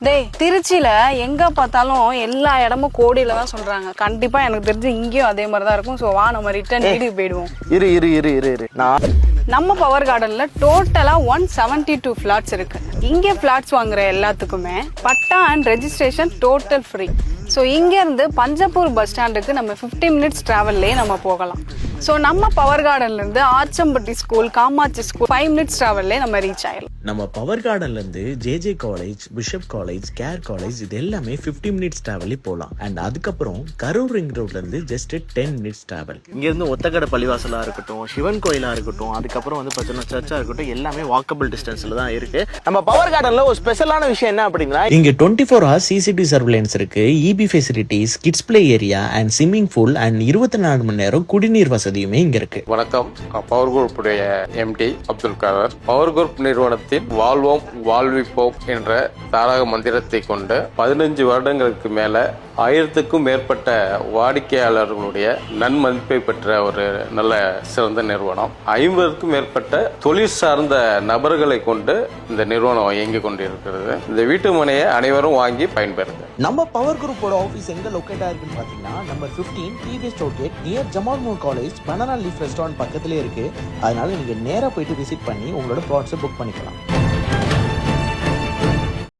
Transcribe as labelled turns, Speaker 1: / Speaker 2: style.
Speaker 1: டேய் திருச்சியில எங்க பார்த்தாலும் எல்லா இடமும் கோடியில தான் சொல்றாங்க. கண்டிப்பா எனக்கு தெரிஞ்சு இங்கேயும் அதே மாதிரி தான் இருக்கும். ஸோ வா நம்ம ரிட்டர்ன் வீட்டுக்கு போயிடுவோம்.
Speaker 2: இரு
Speaker 1: நம்ம பவர் கார்டன்ல டோட்டலா 172 ஃபிளாட்ஸ் இருக்கு. இங்கே ஃபிளாட்ஸ் வாங்குற எல்லாத்துக்குமே patta and registration total free. So இங்க இருந்து பஞ்சப்பூர் பஸ் ஸ்டாண்டுக்கு நம்ம 50 மினிட்ஸ் டிராவல்லே நம்ம போகலாம். ஸோ நம்ம பவர் கார்டன்ல இருந்து ஆச்சம்பட்டி ஸ்கூல், காமாட்சி ஸ்கூல் 5 மினிட்ஸ் டிராவல்லே நம்ம ரீச் ஆயிடலாம்.
Speaker 3: நம்ம பவர் கார்டன்ல இருந்து JJ college, bishop college, care college இது எல்லாமே 50 மினிட்ஸ் டிராவலே போகலாம். அண்ட் அதுக்கப்புறம் கரூர் ரிங் ரோட்ல இருந்து ஜஸ்ட் 10 மினிட்ஸ் டிராவல்.
Speaker 2: இங்க இருந்து ஒத்தக்கடை பள்ளிவாசலா இருக்கட்டும், சிவன் கோயிலா இருக்கட்டும், அதுக்கப்புறம் வந்து பார்த்தீங்கன்னா சர்ச்சா இருக்கட்டும், எல்லாமே வாக்கபிள் டிஸ்டன்ஸ்ல தான் இருக்கு. நம்ம பவர் கார்டன்ல ஒரு ஸ்பெஷலான விஷயம் என்ன அப்படின்னா,
Speaker 3: இங்க 24 hours CCTV சர்வேலன்ஸ் இருக்கு, EB facilities, kids play area and swimming pool and 24 மணி நேரம் குடிநீர் வசதியுமே இங்க இருக்கு.
Speaker 4: வணக்கம், பவர் குரூப் உடைய MD Abdul Kadar. Power group நிறுவனத்தின் வாழ்வோம் வாழ்விப்போம் என்ற தாரக மந்திரத்தை கொண்டு 15 வருடங்களுக்கு மேல 1000க்கும் மேற்பட்ட வாடிக்கையாளர்களுடைய நன்மதிப்பை பெற்ற ஒரு நல்ல சிறந்த நிறுவனம். 50க்கும் மேற்பட்ட தொழில் சார்ந்த நபர்களை கொண்டு இந்த நிறுவனம் இயங்கிக் கொண்டிருக்கிறது. இந்த வீட்டு மனையை அனைவரும் வாங்கி பயன்பெறுங்க.
Speaker 3: நம்ம பவர் குரூப்போட ஆஃபீஸ் எங்க லொகேட் ஆயிருக்குன்னு பாத்தீங்கன்னா number 15 TVS tollgate near Jamal Moor college, banana leaf restaurant பக்கத்திலே இருக்கு. அதனால நீங்க நேரா போயிட்டு விசிட் பண்ணி உங்களோட ப்ளாட்ஸை புக் பண்ணிக்கலாம்.